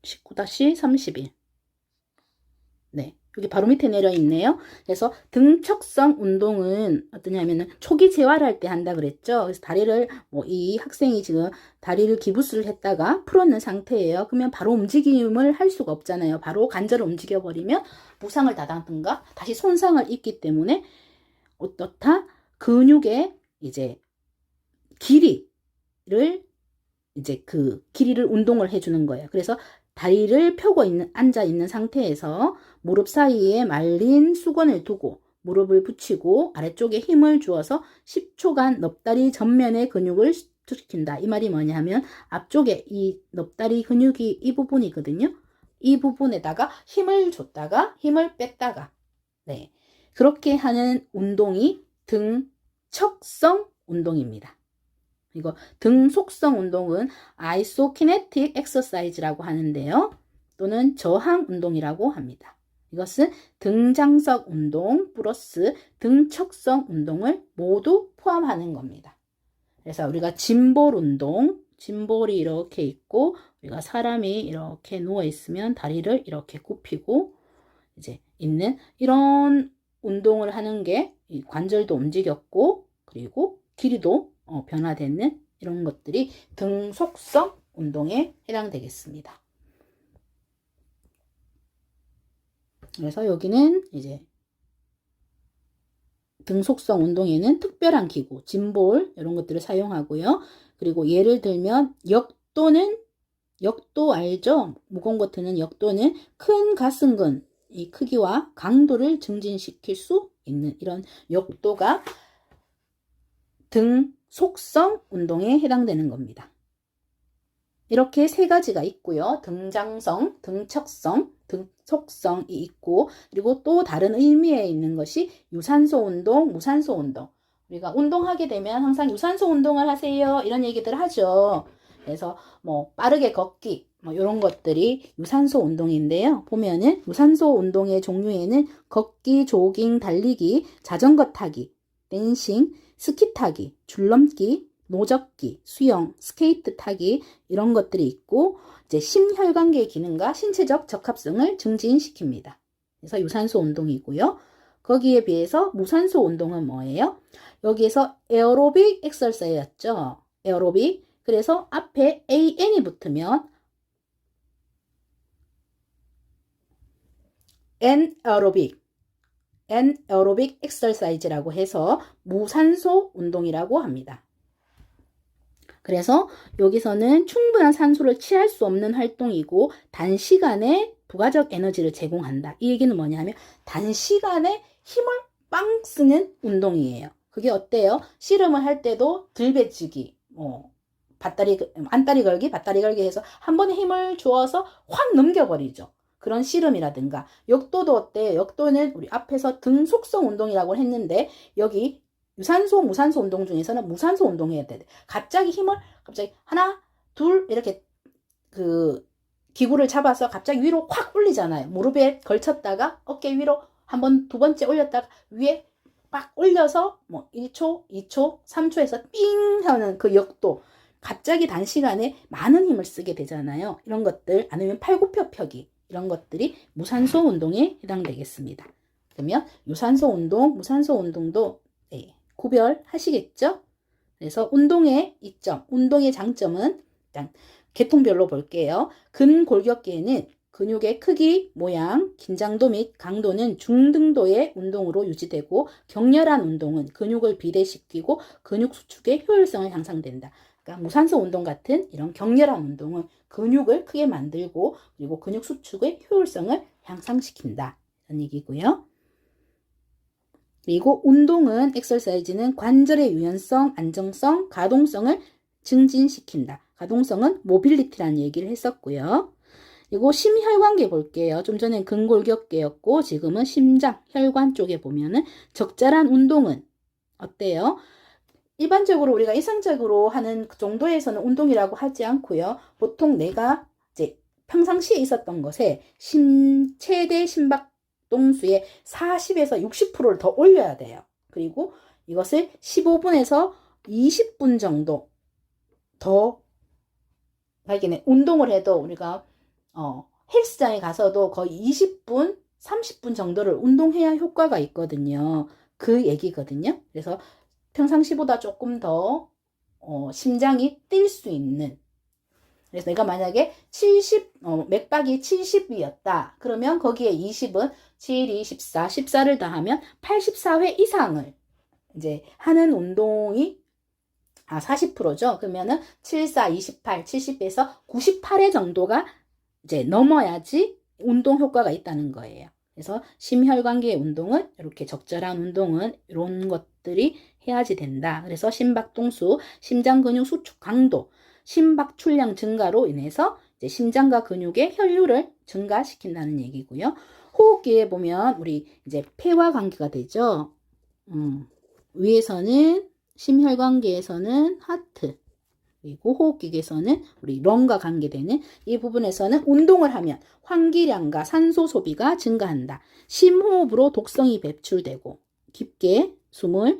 19-31. 네. 여기 바로 밑에 내려 있네요. 그래서 등척성 운동은 어떠냐면은 초기 재활할 때 한다 그랬죠. 그래서 다리를 이 학생이 지금 다리를 기부스를 했다가 풀었는 상태예요. 그러면 바로 움직임을 할 수가 없잖아요. 바로 관절을 움직여 버리면 부상을 당하든가 다시 손상을 입기 때문에 어떻다? 근육의 이제 길이를 이제 그 길이를 운동을 해주는 거예요. 그래서 다리를 펴고 앉아 있는 상태에서 무릎 사이에 말린 수건을 두고 무릎을 붙이고 아래쪽에 힘을 주어서 10초간 넙다리 전면의 근육을 수축시킨다. 이 말이 뭐냐면 앞쪽에 이 넙다리 근육이 이 부분이거든요. 이 부분에다가 힘을 줬다가 힘을 뺐다가 네. 그렇게 하는 운동이 등척성 운동입니다. 이거 등속성 운동은 아이소키네틱 엑서사이즈라고 하는데요. 또는 저항 운동이라고 합니다. 이것은 등장성 운동 플러스 등척성 운동을 모두 포함하는 겁니다. 그래서 우리가 짐볼 운동, 짐볼이 이렇게 있고 우리가 사람이 이렇게 누워 있으면 다리를 이렇게 굽히고 이제 있는 이런 운동을 하는 게 이 관절도 움직였고 그리고 길이도 변화되는 이런 것들이 등속성 운동에 해당되겠습니다. 그래서 여기는 이제 등속성 운동에는 특별한 기구, 짐볼 이런 것들을 사용하고요. 그리고 예를 들면 역도 알죠? 무거운 거 드는 역도는 큰 가슴근 이 크기와 강도를 증진시킬 수 있는 이런 역도가 등속성 운동에 해당되는 겁니다. 이렇게 세 가지가 있고요. 등장성, 등척성, 등속성이 있고 그리고 또 다른 의미에 있는 것이 유산소 운동, 무산소 운동. 우리가 운동하게 되면 항상 유산소 운동을 하세요. 이런 얘기들 하죠. 그래서 뭐 빠르게 걷기 뭐 이런 것들이 유산소 운동인데요. 보면은 유산소 운동의 종류에는 걷기, 조깅, 달리기, 자전거 타기, 댄싱, 스키 타기, 줄넘기, 노젓기, 수영, 스케이트 타기 이런 것들이 있고 이제 심혈관계 기능과 신체적 적합성을 증진시킵니다. 그래서 유산소 운동이고요. 거기에 비해서 무산소 운동은 뭐예요? 여기에서 에어로빅 엑서사이즈였죠. 에어로빅. 그래서 앞에 AN이 붙으면 anaerobic 엑서사이즈라고 해서 무산소 운동이라고 합니다. 그래서 여기서는 충분한 산소를 취할 수 없는 활동이고 단시간에 부가적 에너지를 제공한다. 이 얘기는 뭐냐면 단시간에 힘을 빵 쓰는 운동이에요. 그게 어때요? 씨름을 할 때도 들배지기, 안다리 걸기, 밧다리 걸기 해서 한 번에 힘을 주어서 확 넘겨버리죠. 그런 씨름이라든가 역도도 어때요? 역도는 우리 앞에서 등속성 운동이라고 했는데 여기 유산소, 무산소 운동 중에서는 무산소 운동해야 돼. 갑자기 하나, 둘 이렇게 그 기구를 잡아서 갑자기 위로 확 올리잖아요. 무릎에 걸쳤다가 어깨 위로 한 번, 두 번째 올렸다가 위에 막 올려서 뭐 1초, 2초, 3초에서 삥 하는 그 역도. 갑자기 단시간에 많은 힘을 쓰게 되잖아요. 이런 것들 아니면 팔굽혀 펴기 이런 것들이 무산소 운동에 해당되겠습니다. 그러면 유산소 운동, 무산소 운동도 구별하시겠죠? 그래서 운동의 이점, 운동의 장점은 일단 계통별로 볼게요. 근골격계에는 근육의 크기, 모양, 긴장도 및 강도는 중등도의 운동으로 유지되고 격렬한 운동은 근육을 비대시키고 근육 수축의 효율성을 향상된다. 그러니까 무산소 운동 같은 이런 격렬한 운동은 근육을 크게 만들고 그리고 근육 수축의 효율성을 향상시킨다. 이런 얘기고요. 그리고 운동은 엑서사이즈는 관절의 유연성, 안정성, 가동성을 증진시킨다. 가동성은 모빌리티라는 얘기를 했었고요. 그리고 심혈관계 볼게요. 좀 전엔 근골격계였고 지금은 심장, 혈관 쪽에 보면은 적절한 운동은 어때요? 일반적으로 우리가 일상적으로 하는 그 정도에서는 운동이라고 하지 않고요. 보통 내가 이제 평상시에 있었던 것에 최대 심박동수의 40에서 60%를 더 올려야 돼요. 그리고 이것을 15분에서 20분 정도 더 운동을 해도 우리가 헬스장에 가서도 거의 20분, 30분 정도를 운동해야 효과가 있거든요. 그 얘기거든요. 그래서 평상시보다 조금 더 심장이 뛸 수 있는. 그래서 내가 만약에 맥박이 70이었다. 그러면 거기에 20은 7, 2, 14, 14를 더하면 84회 이상을 이제 하는 운동이 40%죠. 그러면은 7, 4, 28, 70에서 98회 정도가 이제 넘어야지 운동 효과가 있다는 거예요. 그래서 심혈관계 운동은 이렇게 적절한 운동은 이런 것들이 해야지 된다. 그래서 심박동수, 심장 근육 수축 강도, 심박 출량 증가로 인해서 이제 심장과 근육의 혈류를 증가시킨다는 얘기고요. 호흡기에 보면 우리 이제 폐와 관계가 되죠. 위에서는 심혈관계에서는 하트, 그리고 호흡기에서는 우리 런과 관계되는 이 부분에서는 운동을 하면 환기량과 산소 소비가 증가한다. 심호흡으로 독성이 배출되고 깊게 숨을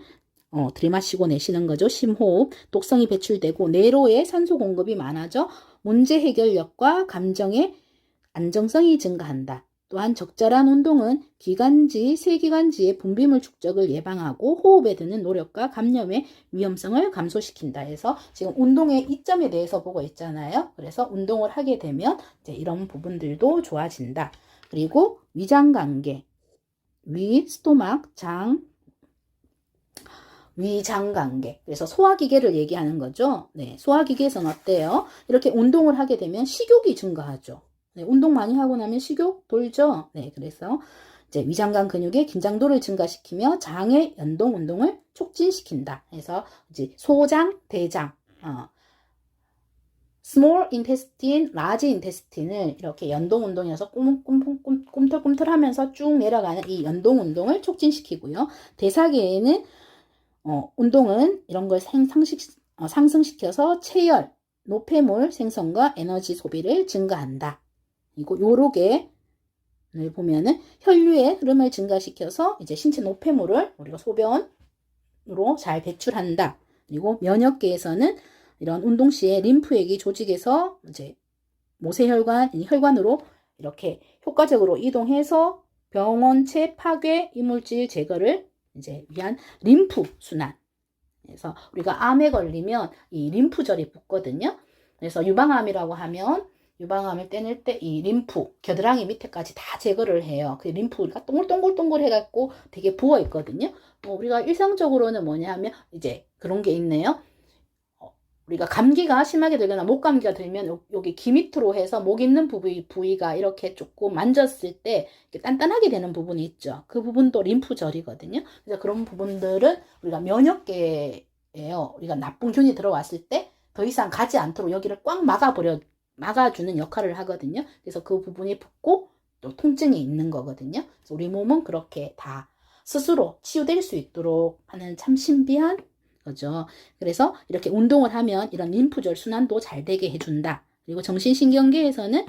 들이마시고 내쉬는 거죠. 심호흡, 독성이 배출되고 뇌로의 산소 공급이 많아져 문제 해결력과 감정의 안정성이 증가한다. 또한 적절한 운동은 기관지, 세기관지의 분비물 축적을 예방하고 호흡에 드는 노력과 감염의 위험성을 감소시킨다 해서 지금 운동의 이점에 대해서 보고 있잖아요. 그래서 운동을 하게 되면 이제 이런 부분들도 좋아진다. 그리고 위장관계, 위, 스토막, 장, 위장관계. 그래서 소화기계를 얘기하는 거죠. 네, 소화기계에서는 어때요? 이렇게 운동을 하게 되면 식욕이 증가하죠. 네, 운동 많이 하고 나면 식욕 돌죠. 네, 그래서 이제 위장관 근육의 긴장도를 증가시키며 장의 연동 운동을 촉진시킨다. 그래서 이제 소장, 대장, small intestine, large intestine을 이렇게 연동 운동이어서 꿈틀꿈틀하면서 쭉 내려가는 이 연동 운동을 촉진시키고요. 대사계에는 운동은 이런 걸 상승시켜서 체열, 노폐물 생성과 에너지 소비를 증가한다. 그리고 요로계를 보면은 혈류의 흐름을 증가시켜서 이제 신체 노폐물을 우리가 소변으로 잘 배출한다. 그리고 면역계에서는 이런 운동 시에 림프액이 조직에서 이제 모세혈관, 혈관으로 이렇게 효과적으로 이동해서 병원체 파괴 이물질 제거를 이제 위한 림프 순환. 그래서 우리가 암에 걸리면 이 림프절이 붙거든요. 그래서 유방암이라고 하면 유방암을 떼낼 때 이 림프, 겨드랑이 밑에까지 다 제거를 해요. 그 림프가 동글동글 해갖고 되게 부어 있거든요. 우리가 일상적으로는 뭐냐 하면 이제 그런 게 있네요. 우리가 감기가 심하게 들거나 목감기가 들면 여기 귀 밑으로 해서 목 있는 부위가 이렇게 조금 만졌을 때 단단하게 되는 부분이 있죠. 그 부분도 림프절이거든요. 그래서 그런 부분들은 우리가 면역계예요. 우리가 나쁜 균이 들어왔을 때 더 이상 가지 않도록 여기를 꽉 막아주는 역할을 하거든요. 그래서 그 부분이 붓고 또 통증이 있는 거거든요. 그래서 우리 몸은 그렇게 다 스스로 치유될 수 있도록 하는 참 신비한 거죠. 그래서 이렇게 운동을 하면 이런 림프절 순환도 잘 되게 해준다. 그리고 정신신경계에서는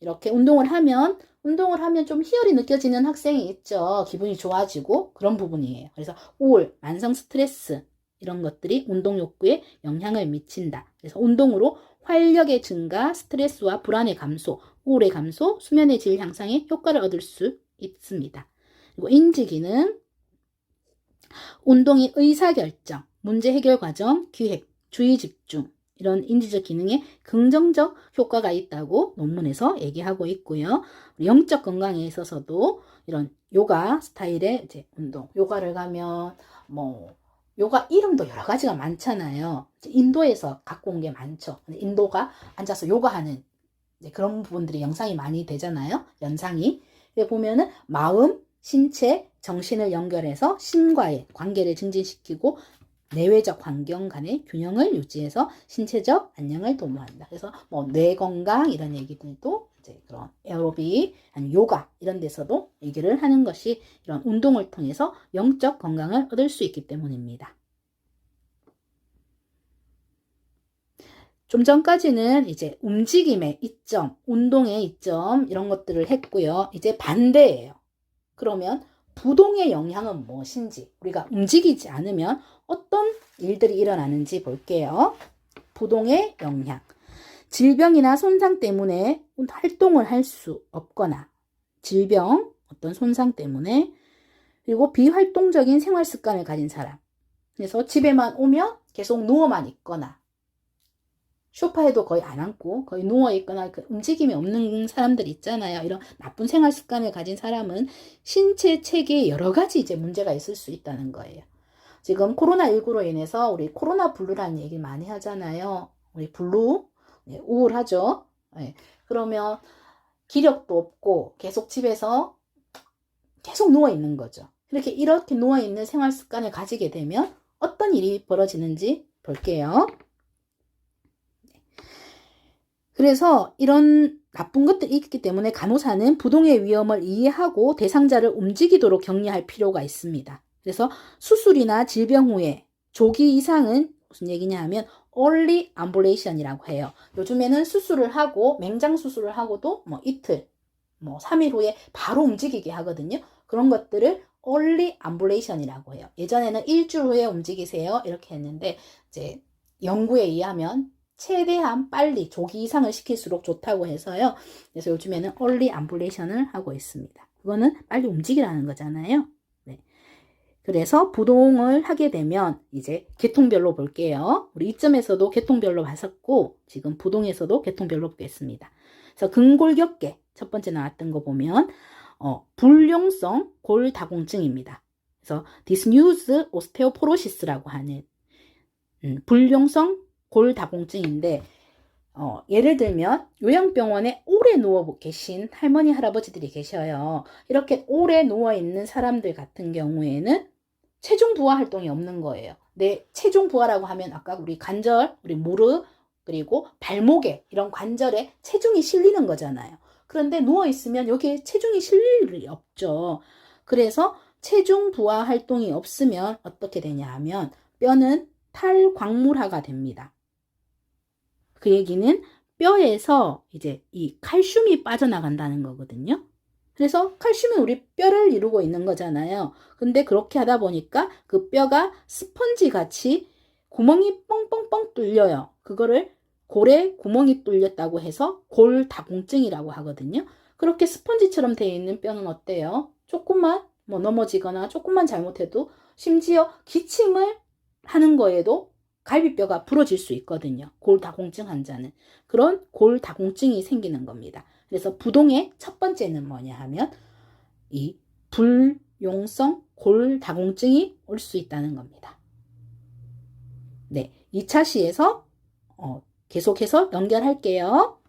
이렇게 운동을 하면 좀 희열이 느껴지는 학생이 있죠. 기분이 좋아지고 그런 부분이에요. 그래서 우울, 만성 스트레스 이런 것들이 운동 욕구에 영향을 미친다. 그래서 운동으로 활력의 증가, 스트레스와 불안의 감소, 우울의 감소, 수면의 질 향상에 효과를 얻을 수 있습니다. 그리고 인지기능, 운동이 의사결정, 문제 해결 과정, 기획, 주의 집중 이런 인지적 기능에 긍정적 효과가 있다고 논문에서 얘기하고 있고요. 영적 건강에 있어서도 이런 요가 스타일의 이제 운동, 요가를 가면 요가 이름도 여러 가지가 많잖아요. 인도에서 갖고 온 게 많죠. 인도가 앉아서 요가하는 그런 부분들이 영상이 많이 되잖아요. 연상이. 보면은 마음, 신체, 정신을 연결해서 신과의 관계를 증진시키고 내외적 환경 간의 균형을 유지해서 신체적 안녕을 도모한다. 그래서 뇌 건강 이런 얘기들도 이제 그런 에어로빅, 아니 요가 이런 데서도 얘기를 하는 것이 이런 운동을 통해서 영적 건강을 얻을 수 있기 때문입니다. 좀 전까지는 이제 움직임의 이점, 운동의 이점 이런 것들을 했고요. 이제 반대예요. 그러면 부동의 영향은 무엇인지, 우리가 움직이지 않으면 어떤 일들이 일어나는지 볼게요. 부동의 영향. 질병이나 손상 때문에 활동을 할 수 없거나, 질병, 어떤 손상 때문에, 그리고 비활동적인 생활 습관을 가진 사람. 그래서 집에만 오면 계속 누워만 있거나, 소파에도 거의 안 앉고 거의 누워있거나 움직임이 없는 사람들 있잖아요. 이런 나쁜 생활 습관을 가진 사람은 신체 체계에 여러 가지 이제 문제가 있을 수 있다는 거예요. 지금 코로나19로 인해서 우리 코로나 블루라는 얘기 많이 하잖아요. 우리 블루, 우울하죠. 그러면 기력도 없고 계속 집에서 계속 누워있는 거죠. 이렇게 누워있는 생활 습관을 가지게 되면 어떤 일이 벌어지는지 볼게요. 그래서 이런 나쁜 것들이 있기 때문에 간호사는 부동의 위험을 이해하고 대상자를 움직이도록 격려할 필요가 있습니다. 그래서 수술이나 질병 후에 조기 이상은 무슨 얘기냐 하면 early ambulation이라고 해요. 요즘에는 수술을 하고 맹장 수술을 하고도 이틀, 3일 후에 바로 움직이게 하거든요. 그런 것들을 early ambulation이라고 해요. 예전에는 일주일 후에 움직이세요 이렇게 했는데 이제 연구에 의하면 최대한 빨리 조기 이상을 시킬수록 좋다고 해서요. 그래서 요즘에는 early ambulation을 하고 있습니다. 그거는 빨리 움직이라는 거잖아요. 네. 그래서 부동을 하게 되면 이제 계통별로 볼게요. 우리 이점에서도 계통별로 봤었고 지금 부동에서도 계통별로 보겠습니다. 그래서 근골격계 첫 번째 나왔던 거 보면 불용성 골다공증입니다. 그래서 디스뉴스 오스테오포로시스라고 하는 불용성 골다공증인데 예를 들면 요양병원에 오래 누워 계신 할머니 할아버지들이 계셔요. 이렇게 오래 누워 있는 사람들 같은 경우에는 체중 부하 활동이 없는 거예요. 내 체중 부하라고 하면 아까 우리 관절, 우리 무릎, 그리고 발목에 이런 관절에 체중이 실리는 거잖아요. 그런데 누워 있으면 여기에 체중이 실릴 일이 없죠. 그래서 체중 부하 활동이 없으면 어떻게 되냐 하면 뼈는 탈광물화가 됩니다. 그 얘기는 뼈에서 이제 이 칼슘이 빠져나간다는 거거든요. 그래서 칼슘은 우리 뼈를 이루고 있는 거잖아요. 근데 그렇게 하다 보니까 그 뼈가 스펀지 같이 구멍이 뻥뻥뻥 뚫려요. 그거를 골에 구멍이 뚫렸다고 해서 골다공증이라고 하거든요. 그렇게 스펀지처럼 되어 있는 뼈는 어때요? 조금만 넘어지거나 조금만 잘못해도 심지어 기침을 하는 거에도 갈비뼈가 부러질 수 있거든요. 골다공증 환자는. 그런 골다공증이 생기는 겁니다. 그래서 부동의 첫 번째는 뭐냐 하면 이 불용성 골다공증이 올 수 있다는 겁니다. 네, 2차 시에서 계속해서 연결할게요.